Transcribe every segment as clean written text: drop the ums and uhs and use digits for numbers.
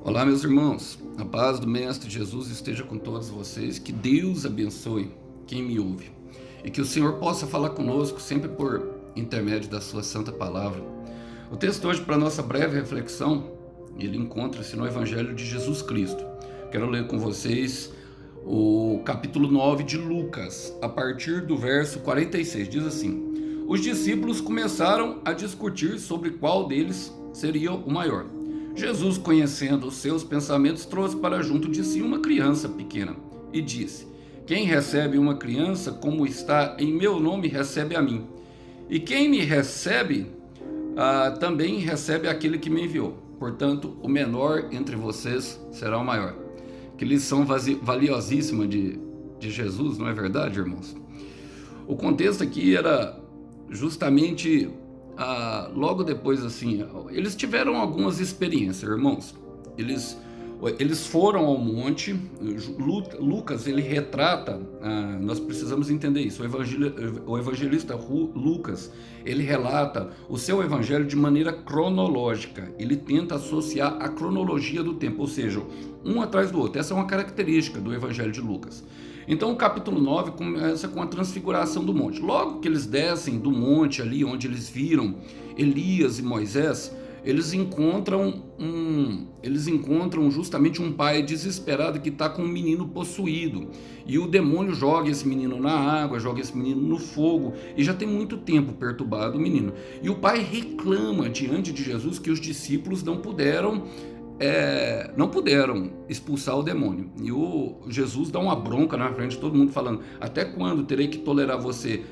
Olá, meus irmãos. A paz do Mestre Jesus esteja com todos vocês. Que Deus abençoe quem me ouve. E que o Senhor possa falar conosco sempre por intermédio da sua santa palavra. O texto hoje, para nossa breve reflexão, ele encontra-se no Evangelho de Jesus Cristo. Quero ler com vocês o capítulo 9 de Lucas, a partir do verso 46. Diz assim: Os discípulos começaram a discutir sobre qual deles seria o maior. Jesus, conhecendo os seus pensamentos, trouxe para junto de si uma criança pequena e disse: Quem recebe uma criança como está em meu nome, recebe a mim. E quem me recebe, também recebe aquele que me enviou. Portanto, o menor entre vocês será o maior. Que lição valiosíssima de Jesus, não é verdade, irmãos? O contexto aqui era justamente logo depois, assim, eles tiveram algumas experiências, irmãos. Eles foram ao monte. Lucas, ele retrata, nós precisamos entender isso. O evangelista Lucas, ele relata o seu evangelho de maneira cronológica. Ele tenta associar a cronologia do tempo, ou seja, um atrás do outro. Essa é uma característica do evangelho de Lucas. Então o capítulo 9 começa com a transfiguração do monte. Logo que eles descem do monte ali, onde eles viram Elias e Moisés, eles encontram justamente um pai desesperado que está com um menino possuído. E o demônio joga esse menino na água, joga esse menino no fogo, e já tem muito tempo perturbado o menino. E o pai reclama diante de Jesus que os discípulos não puderam expulsar o demônio. E o Jesus dá uma bronca na frente de todo mundo, falando: até quando terei que tolerar vocês,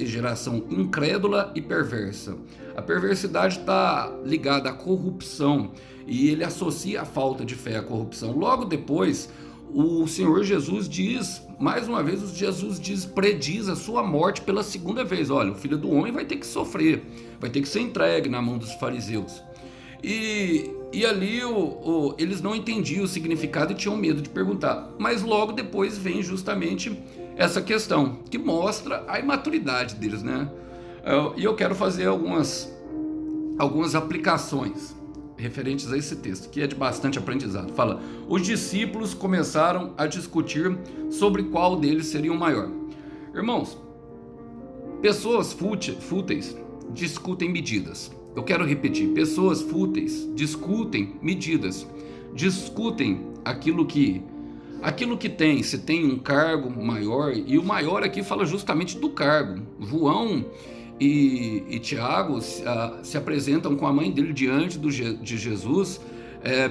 geração incrédula e perversa? A perversidade está ligada à corrupção, e ele associa a falta de fé à corrupção. Logo depois, o Senhor Jesus diz, mais uma vez, prediz a sua morte pela segunda vez. Olha, o Filho do Homem vai ter que sofrer, vai ter que ser entregue na mão dos fariseus. E ali eles não entendiam o significado e tinham medo de perguntar. Mas logo depois vem justamente essa questão, que mostra a imaturidade deles, né? E eu quero fazer algumas aplicações referentes a esse texto, que é de bastante aprendizado. Fala: os discípulos começaram a discutir sobre qual deles seria o maior. Irmãos, pessoas fúteis discutem medidas. Eu quero repetir: pessoas fúteis discutem medidas, discutem aquilo que tem. Se tem um cargo maior, e o maior aqui fala justamente do cargo. João e Tiago se apresentam com a mãe dele diante de Jesus,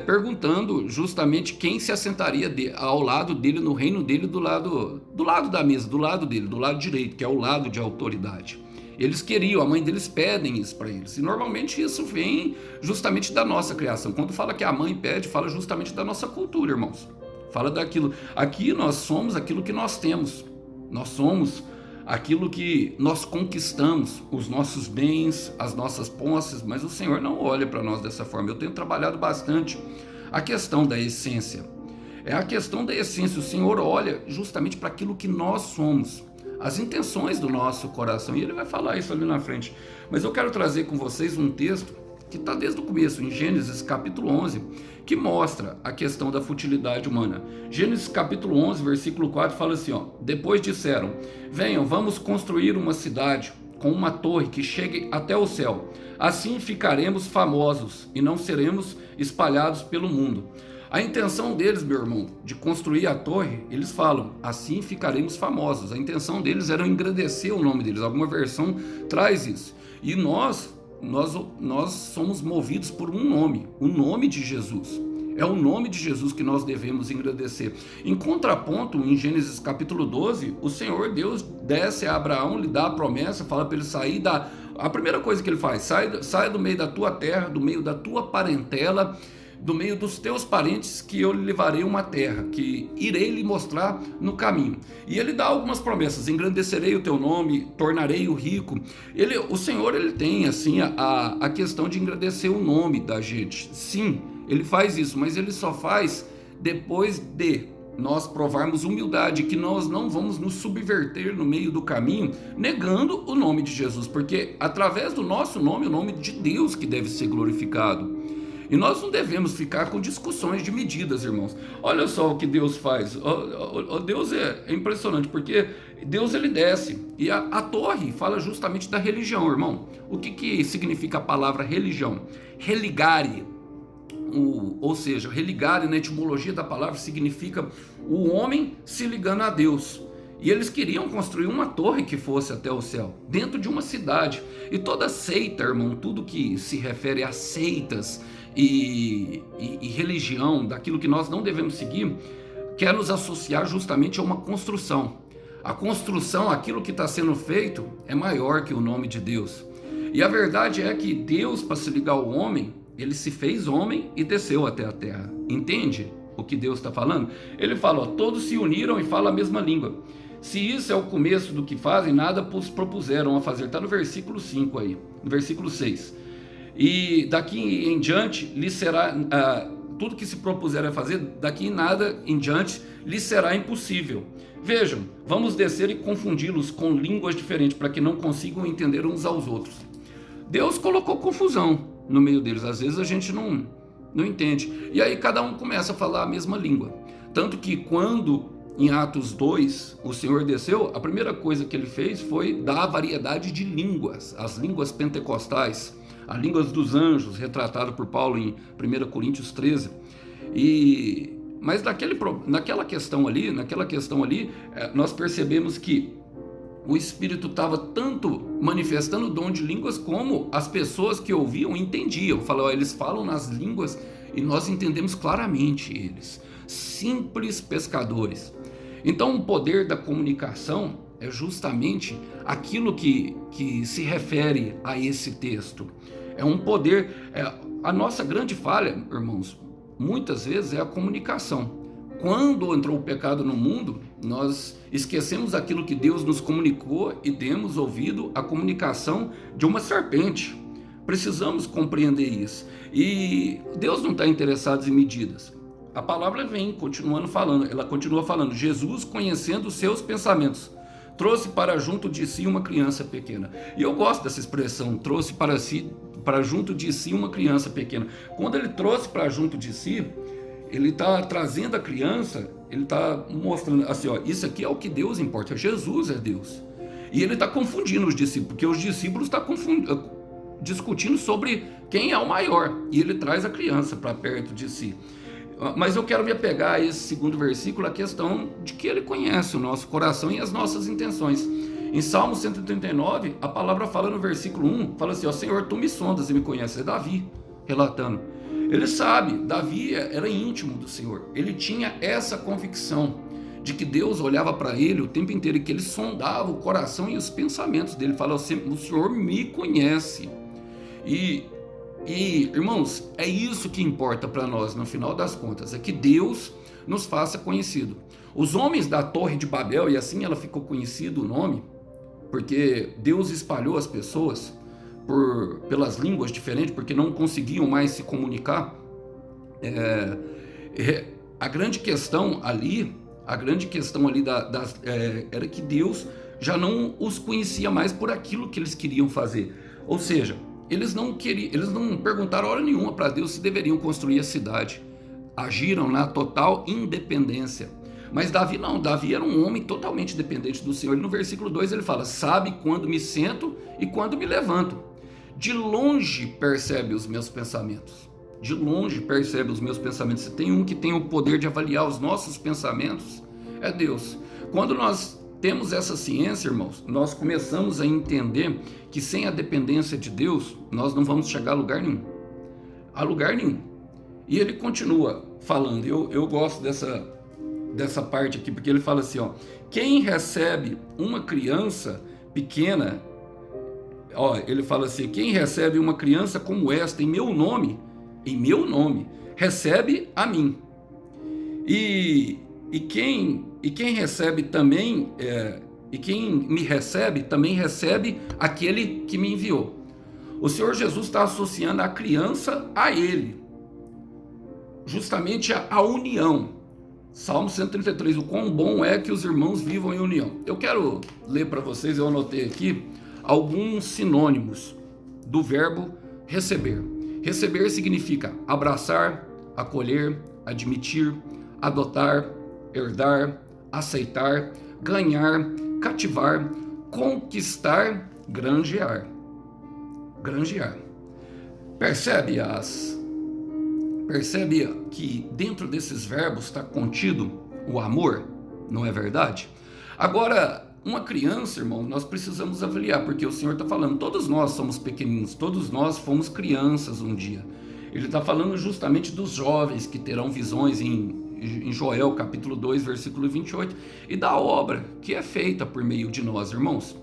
perguntando justamente quem se assentaria ao lado dele, no reino dele, do lado da mesa, do lado dele, do lado direito, que é o lado de autoridade. Eles queriam, a mãe deles pedem isso para eles. E normalmente isso vem justamente da nossa criação. Quando fala que a mãe pede, fala justamente da nossa cultura, irmãos. Fala daquilo. Aqui nós somos aquilo que nós temos. Nós somos aquilo que nós conquistamos, os nossos bens, as nossas posses, mas o Senhor não olha para nós dessa forma. Eu tenho trabalhado bastante a questão da essência. É a questão da essência. O Senhor olha justamente para aquilo que nós somos, as intenções do nosso coração, e ele vai falar isso ali na frente. Mas eu quero trazer com vocês um texto que está desde o começo, em Gênesis capítulo 11, que mostra a questão da futilidade humana. Gênesis capítulo 11, versículo 4, fala assim: depois disseram: venham, vamos construir uma cidade com uma torre que chegue até o céu. Assim ficaremos famosos e não seremos espalhados pelo mundo. A intenção deles, meu irmão, de construir a torre, eles falam: assim ficaremos famosos. A intenção deles era engrandecer o nome deles. Alguma versão traz isso. E nós somos movidos por um nome, o nome de Jesus. É o nome de Jesus que nós devemos engrandecer. Em contraponto, em Gênesis capítulo 12, o Senhor Deus desce a Abraão, lhe dá a promessa, fala para ele sair A primeira coisa que ele faz: sai do meio da tua terra, do meio da tua parentela, do meio dos teus parentes, que eu lhe levarei uma terra, que irei lhe mostrar no caminho. E ele dá algumas promessas: engrandecerei o teu nome, tornarei-o rico. O Senhor, ele tem assim a questão de engrandecer o nome da gente. Sim, ele faz isso, mas ele só faz depois de nós provarmos humildade, que nós não vamos nos subverter no meio do caminho, negando o nome de Jesus, porque através do nosso nome, o nome de Deus que deve ser glorificado. E nós não devemos ficar com discussões de medidas, irmãos. Olha só o que Deus faz. Deus é impressionante, porque Deus ele desce. E a torre fala justamente da religião, irmão. O que significa a palavra religião? Religare. Ou seja, religare na etimologia da palavra significa o homem se ligando a Deus. E eles queriam construir uma torre que fosse até o céu, dentro de uma cidade. E toda seita, irmão, tudo que se refere a seitas e religião, daquilo que nós não devemos seguir, quer nos associar justamente a uma construção. A construção, aquilo que está sendo feito, é maior que o nome de Deus. E a verdade é que Deus, para se ligar ao homem, ele se fez homem e desceu até a terra. Entende o que Deus está falando? Ele fala, ó, todos se uniram e falam a mesma língua. Se isso é o começo do que fazem, nada os propuseram a fazer. Está no versículo 5 aí, no versículo 6. E daqui em diante, lhe será, tudo que se propuserem a fazer, daqui em nada em diante, lhe será impossível. Vejam, vamos descer e confundi-los com línguas diferentes, para que não consigam entender uns aos outros. Deus colocou confusão no meio deles, às vezes a gente não entende. E aí cada um começa a falar a mesma língua. Tanto que quando em Atos 2, o Senhor desceu, a primeira coisa que ele fez foi dar a variedade de línguas, as línguas pentecostais, as línguas dos anjos, retratado por Paulo em 1 Coríntios 13. Mas naquela questão ali, nós percebemos que o Espírito estava tanto manifestando o dom de línguas, como as pessoas que ouviam entendiam. Eles falam nas línguas e nós entendemos claramente eles. Simples pescadores. Então o poder da comunicação é justamente aquilo que se refere a esse texto. É um poder, a nossa grande falha, irmãos, muitas vezes é a comunicação. Quando entrou o pecado no mundo, nós esquecemos aquilo que Deus nos comunicou e demos ouvido à comunicação de uma serpente. Precisamos compreender isso. E Deus não está interessado em medidas. A palavra vem continuando falando, ela continua falando, Jesus, conhecendo os seus pensamentos, trouxe para junto de si uma criança pequena. E eu gosto dessa expressão, trouxe para junto de si uma criança pequena. Quando ele trouxe para junto de si, ele está trazendo a criança, ele está mostrando assim, ó, isso aqui é o que Deus importa, Jesus é Deus. E ele está confundindo os discípulos, porque os discípulos estão discutindo sobre quem é o maior, e ele traz a criança para perto de si. Mas eu quero me apegar a esse segundo versículo, a questão de que ele conhece o nosso coração e as nossas intenções. Em Salmo 139, a palavra fala no versículo 1, fala assim, ó, Senhor, tu me sondas e me conheces. É Davi relatando. Ele sabe, Davi era íntimo do Senhor. Ele tinha essa convicção de que Deus olhava para ele o tempo inteiro e que ele sondava o coração e os pensamentos dele. Fala assim, o Senhor me conhece. E irmãos, é isso que importa para nós no final das contas, é que Deus nos faça conhecido. Os homens da Torre de Babel, e assim ela ficou conhecido o nome, porque Deus espalhou as pessoas pelas línguas diferentes, porque não conseguiam mais se comunicar. A grande questão ali era que Deus já não os conhecia mais por aquilo que eles queriam fazer. Ou seja, eles não perguntaram hora nenhuma para Deus se deveriam construir a cidade. Agiram na total independência. Mas Davi não, Davi era um homem totalmente dependente do Senhor. E no versículo 2 ele fala, sabe quando me sento e quando me levanto. De longe percebe os meus pensamentos. De longe percebe os meus pensamentos. Se tem um que tem o poder de avaliar os nossos pensamentos, é Deus. Quando nós temos essa ciência, irmãos, nós começamos a entender que sem a dependência de Deus, nós não vamos chegar a lugar nenhum. A lugar nenhum. E ele continua falando, eu gosto dessa parte aqui, porque ele fala assim, ó, quem recebe uma criança pequena, ó, ele fala assim, quem recebe uma criança como esta em meu nome, recebe a mim. E quem recebe também, e quem me recebe, também recebe aquele que me enviou. O Senhor Jesus está associando a criança a ele, justamente a união. Salmo 133, o quão bom é que os irmãos vivam em união. Eu quero ler para vocês, eu anotei aqui, alguns sinônimos do verbo receber. Receber significa abraçar, acolher, admitir, adotar, herdar, aceitar, ganhar, cativar, conquistar, granjear. Granjear. Percebe que dentro desses verbos está contido o amor? Não é verdade? Agora, uma criança, irmão, nós precisamos avaliar, porque o Senhor está falando, todos nós somos pequeninos, todos nós fomos crianças um dia. Ele está falando justamente dos jovens que terão visões em Joel, capítulo 2, versículo 28, e da obra que é feita por meio de nós, irmãos.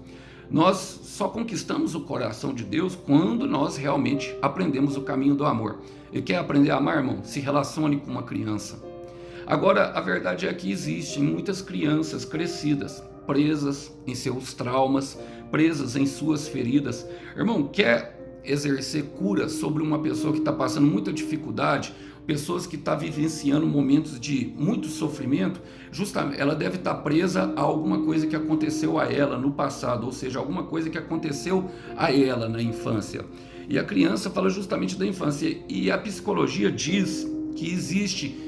Nós só conquistamos o coração de Deus quando nós realmente aprendemos o caminho do amor. E quer aprender a amar, irmão? Se relacione com uma criança. Agora, a verdade é que existem muitas crianças crescidas, presas em seus traumas, presas em suas feridas. Irmão, quer exercer cura sobre uma pessoa que está passando muita dificuldade, pessoas que estão vivenciando momentos de muito sofrimento, justamente ela deve estar presa a alguma coisa que aconteceu a ela no passado, ou seja, alguma coisa que aconteceu a ela na infância. E a criança fala justamente da infância, e a psicologia diz que existe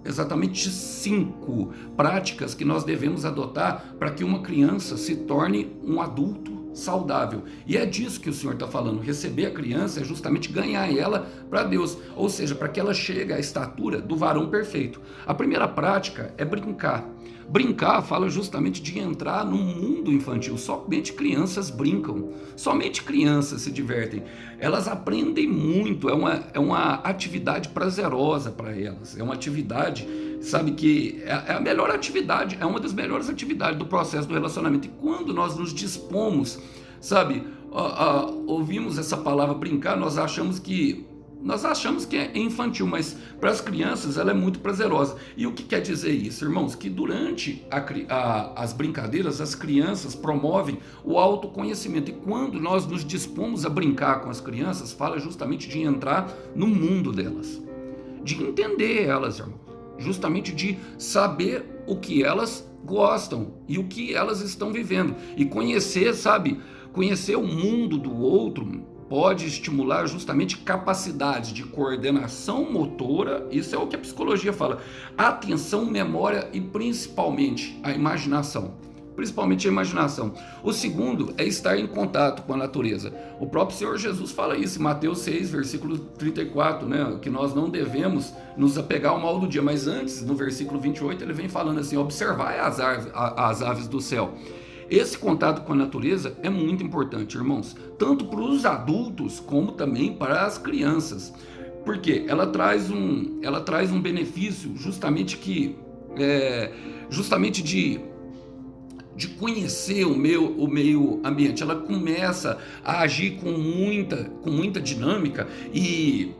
exatamente cinco práticas que nós devemos adotar para que uma criança se torne um adulto saudável. E é disso que o Senhor está falando. Receber a criança é justamente ganhar ela para Deus, ou seja, para que ela chegue à estatura do varão perfeito. A primeira prática é brincar. Brincar fala justamente de entrar no mundo infantil. Somente crianças brincam, somente crianças se divertem. Elas aprendem muito, é uma atividade prazerosa para elas. É uma atividade, sabe, que é a melhor atividade, é uma das melhores atividades do processo do relacionamento. E quando nós nos dispomos, sabe, ouvimos essa palavra brincar, nós achamos que é infantil, mas para as crianças ela é muito prazerosa. E o que quer dizer isso, irmãos? Que durante as brincadeiras, as crianças promovem o autoconhecimento. E quando nós nos dispomos a brincar com as crianças, fala justamente de entrar no mundo delas, de entender elas, irmãos, justamente de saber o que elas gostam e o que elas estão vivendo. E conhecer, sabe, conhecer o mundo do outro pode estimular justamente capacidade de coordenação motora, isso é o que a psicologia fala, atenção, memória e principalmente a imaginação. Principalmente a imaginação. O segundo é estar em contato com a natureza. O próprio Senhor Jesus fala isso em Mateus 6, versículo 34, né? Que nós não devemos nos apegar ao mal do dia. Mas antes, no versículo 28, ele vem falando assim, observai as aves do céu. Esse contato com a natureza é muito importante, irmãos, tanto para os adultos como também para as crianças, porque ela traz um benefício justamente de conhecer o meio ambiente. Ela começa a agir com muita dinâmica e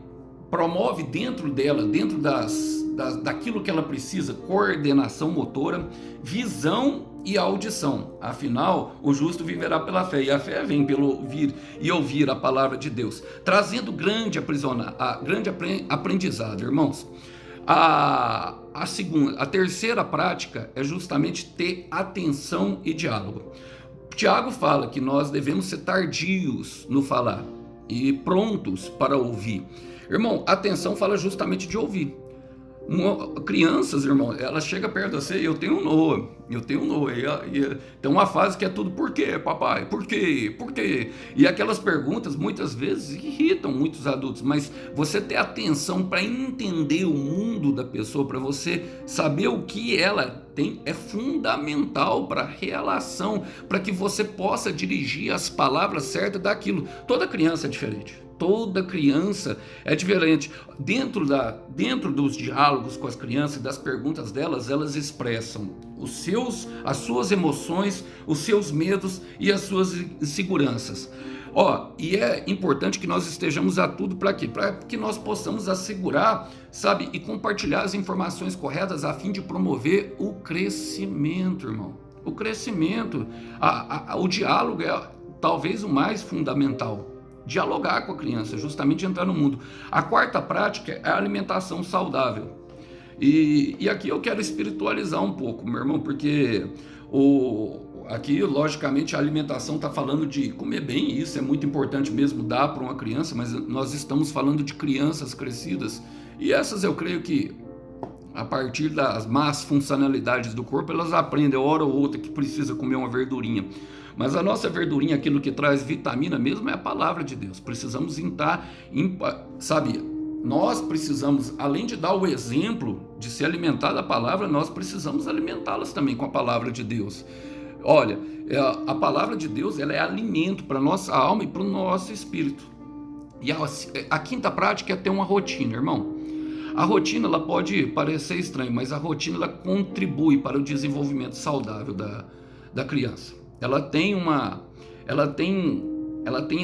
promove dentro dela, daquilo que ela precisa, coordenação motora, visão e audição. Afinal, o justo viverá pela fé, e a fé vem pelo ouvir e ouvir a palavra de Deus, trazendo grande aprendizado, irmãos. A terceira prática é justamente ter atenção e diálogo. Tiago fala que nós devemos ser tardios no falar e prontos para ouvir. Irmão, atenção fala justamente de ouvir. Crianças, irmão, ela chega perto de você, eu tenho um Noah, e tem uma fase que é tudo, por quê, papai, por quê, e aquelas perguntas muitas vezes irritam muitos adultos, mas você ter atenção para entender o mundo da pessoa, para você saber o que ela tem, é fundamental para a relação, para que você possa dirigir as palavras certas daquilo. Toda criança é diferente. Toda criança é diferente. Dentro dos diálogos com as crianças, das perguntas delas, elas expressam as suas emoções, os seus medos e as suas inseguranças. E é importante que nós estejamos a tudo para quê? Para que nós possamos assegurar, sabe, e compartilhar as informações corretas a fim de promover o crescimento, irmão. O crescimento, o diálogo é talvez o mais fundamental. Dialogar com a criança, justamente entrar no mundo. A quarta prática é a alimentação saudável. E aqui eu quero espiritualizar um pouco, meu irmão, porque aqui, logicamente, a alimentação está falando de comer bem, e isso é muito importante mesmo, dar para uma criança, mas nós estamos falando de crianças crescidas, e essas eu creio que, a partir das más funcionalidades do corpo, elas aprendem, hora ou outra, que precisa comer uma verdurinha. Mas a nossa verdurinha, aquilo que traz vitamina mesmo, é a palavra de Deus. Precisamos entrar, sabe, nós precisamos, além de dar o exemplo de se alimentar da palavra, nós precisamos alimentá-las também com a palavra de Deus. Olha, a palavra de Deus, ela é alimento para a nossa alma e para o nosso espírito. E a quinta prática é ter uma rotina, irmão. A rotina, ela pode parecer estranha, mas a rotina, ela contribui para o desenvolvimento saudável da criança. Ela tem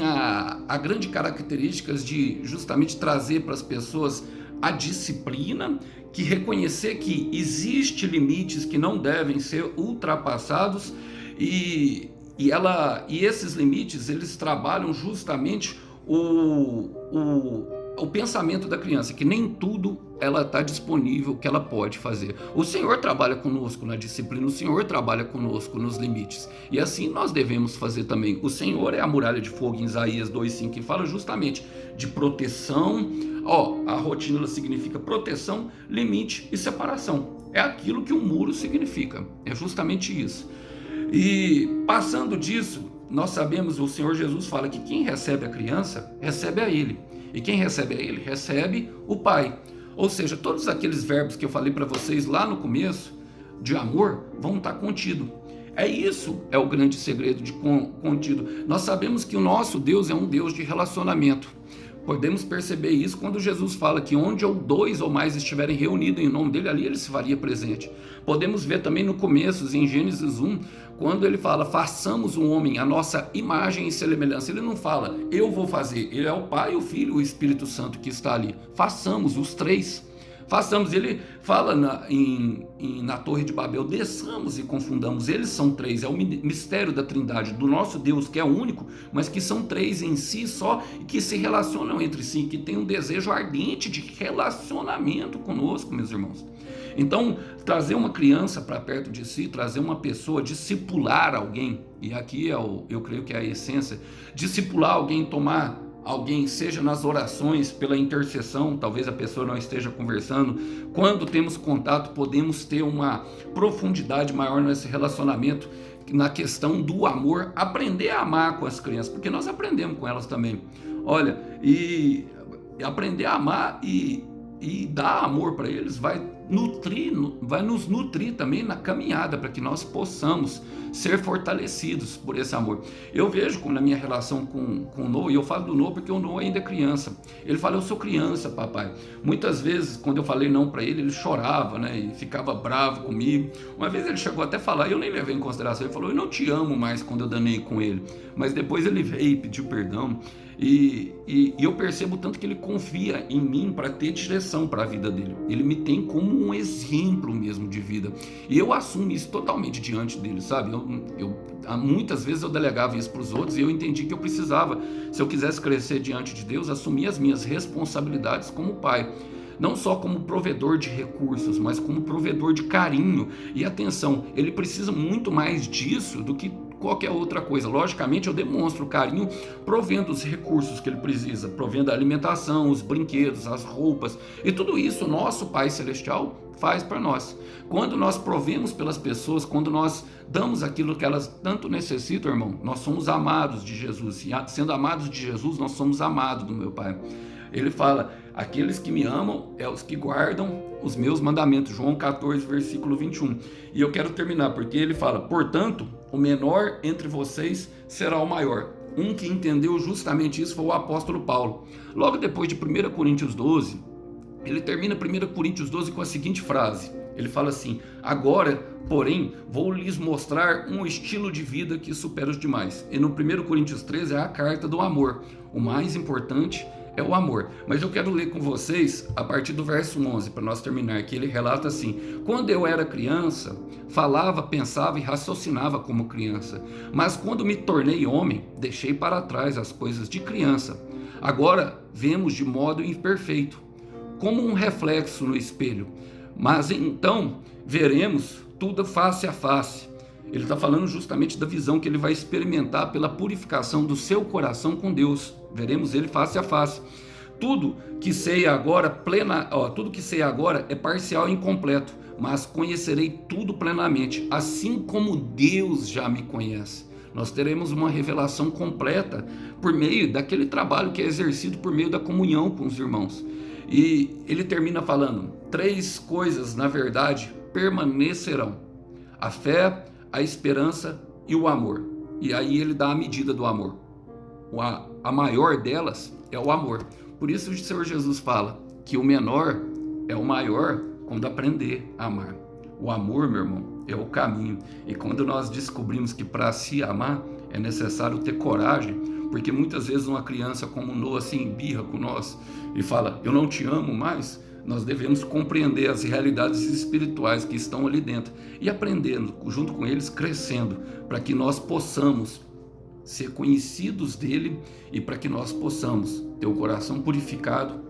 a grande características de justamente trazer para as pessoas a disciplina, que reconhecer que existe limites que não devem ser ultrapassados, e esses limites, eles trabalham justamente o pensamento da criança, que nem tudo ela está disponível, que ela pode fazer. O Senhor trabalha conosco na disciplina, o Senhor trabalha conosco nos limites, e assim nós devemos fazer também. O Senhor é a muralha de fogo em Isaías 2,5, que fala justamente de proteção. A rotina, ela significa proteção, limite e separação. É aquilo que um muro significa, é justamente isso. E passando disso, nós sabemos, o Senhor Jesus fala que quem recebe a criança, recebe a Ele. E quem recebe a Ele, recebe o Pai. Ou seja, todos aqueles verbos que eu falei para vocês lá no começo, de amor, vão estar contidos. Isso é o grande segredo de contido. Nós sabemos que o nosso Deus é um Deus de relacionamento. Podemos perceber isso quando Jesus fala que onde dois ou mais estiverem reunidos em nome dele, ali ele se faria presente. Podemos ver também no começo, em Gênesis 1, quando ele fala, façamos um homem a nossa imagem e semelhança. Ele não fala, eu vou fazer. Ele é o Pai, o Filho e o Espírito Santo que está ali. Façamos, os três. Façamos. Ele fala na Torre de Babel, desçamos e confundamos. Eles são três, é o mistério da Trindade, do nosso Deus, que é único, mas que são três em si só, e que se relacionam entre si, que tem um desejo ardente de relacionamento conosco, meus irmãos. Então, trazer uma criança para perto de si, trazer uma pessoa, discipular alguém, e aqui eu creio que é a essência, discipular alguém, tomar alguém, seja nas orações, pela intercessão, talvez a pessoa não esteja conversando, quando temos contato, podemos ter uma profundidade maior nesse relacionamento, na questão do amor, aprender a amar com as crianças, porque nós aprendemos com elas também. Olha, e aprender a amar e dar amor para eles vai nos nutrir também na caminhada, para que nós possamos ser fortalecidos por esse amor. Eu vejo como na minha relação com o Noah, e eu falo do Noah porque o Noah ainda é criança. Ele fala, eu sou criança, papai. Muitas vezes, quando eu falei não para ele, ele chorava, né, e ficava bravo comigo. Uma vez ele chegou até a falar, eu nem levei em consideração, ele falou, eu não te amo mais, quando eu danei com ele. Mas depois ele veio e pediu perdão. E eu percebo tanto que ele confia em mim para ter direção para a vida dele. Ele me tem como um exemplo mesmo de vida. E eu assumo isso totalmente diante dele, sabe? Muitas vezes eu delegava isso para os outros, e eu entendi que eu precisava, se eu quisesse crescer diante de Deus, assumir as minhas responsabilidades como pai. Não só como provedor de recursos, mas como provedor de carinho e atenção. Ele precisa muito mais disso do que qualquer outra coisa. Logicamente, eu demonstro carinho provendo os recursos que ele precisa, provendo a alimentação, os brinquedos, as roupas, e tudo isso o nosso Pai Celestial faz para nós. Quando nós provemos pelas pessoas, quando nós damos aquilo que elas tanto necessitam, irmão, nós somos amados de Jesus, e sendo amados de Jesus, nós somos amados do meu Pai. Ele fala, aqueles que me amam é os que guardam os meus mandamentos, João 14, versículo 21. E eu quero terminar, porque ele fala, portanto, o menor entre vocês será o maior. Um que entendeu justamente isso foi o apóstolo Paulo. Logo depois de 1 Coríntios 12, ele termina 1 Coríntios 12 com a seguinte frase. Ele fala assim, agora, porém, vou lhes mostrar um estilo de vida que supera os demais. E no 1 Coríntios 13 é a carta do amor. O mais importante é o amor. Mas eu quero ler com vocês a partir do verso 11, para nós terminar, que ele relata assim, quando eu era criança, falava, pensava e raciocinava como criança, mas quando me tornei homem, deixei para trás as coisas de criança. Agora vemos de modo imperfeito, como um reflexo no espelho, mas então veremos tudo face a face. Ele está falando justamente da visão que ele vai experimentar pela purificação do seu coração com Deus. Veremos ele face a face. Tudo que sei agora tudo que sei agora é parcial e incompleto, mas conhecerei tudo plenamente, assim como Deus já me conhece. Nós teremos uma revelação completa por meio daquele trabalho que é exercido por meio da comunhão com os irmãos. E ele termina falando: 3 coisas, na verdade, permanecerão: a fé, a esperança e o amor. E aí ele dá a medida do amor. A maior delas é o amor. Por isso o Senhor Jesus fala que o menor é o maior quando aprender a amar. O amor, meu irmão, é o caminho. E quando nós descobrimos que para se amar é necessário ter coragem, porque muitas vezes uma criança como Noah se embirra com nós e fala: eu não te amo mais. Nós devemos compreender as realidades espirituais que estão ali dentro e aprendendo, junto com eles, crescendo, para que nós possamos ser conhecidos dele e para que nós possamos ter o coração purificado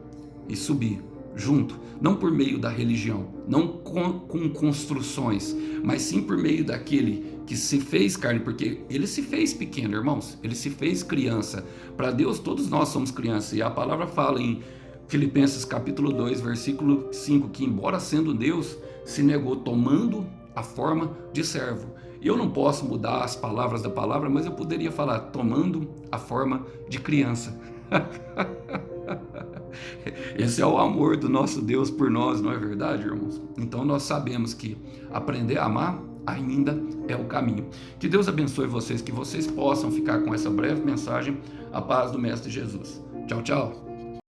e subir junto, não por meio da religião, não com construções, mas sim por meio daquele que se fez carne, porque ele se fez pequeno, irmãos, ele se fez criança. Para Deus todos nós somos crianças, e a palavra fala em Filipenses capítulo 2, versículo 5, que embora sendo Deus, se negou tomando a forma de servo. E eu não posso mudar as palavras da palavra, mas eu poderia falar tomando a forma de criança. Esse é o amor do nosso Deus por nós, não é verdade, irmãos? Então nós sabemos que aprender a amar ainda é o caminho. Que Deus abençoe vocês, que vocês possam ficar com essa breve mensagem. A paz do Mestre Jesus. Tchau, tchau.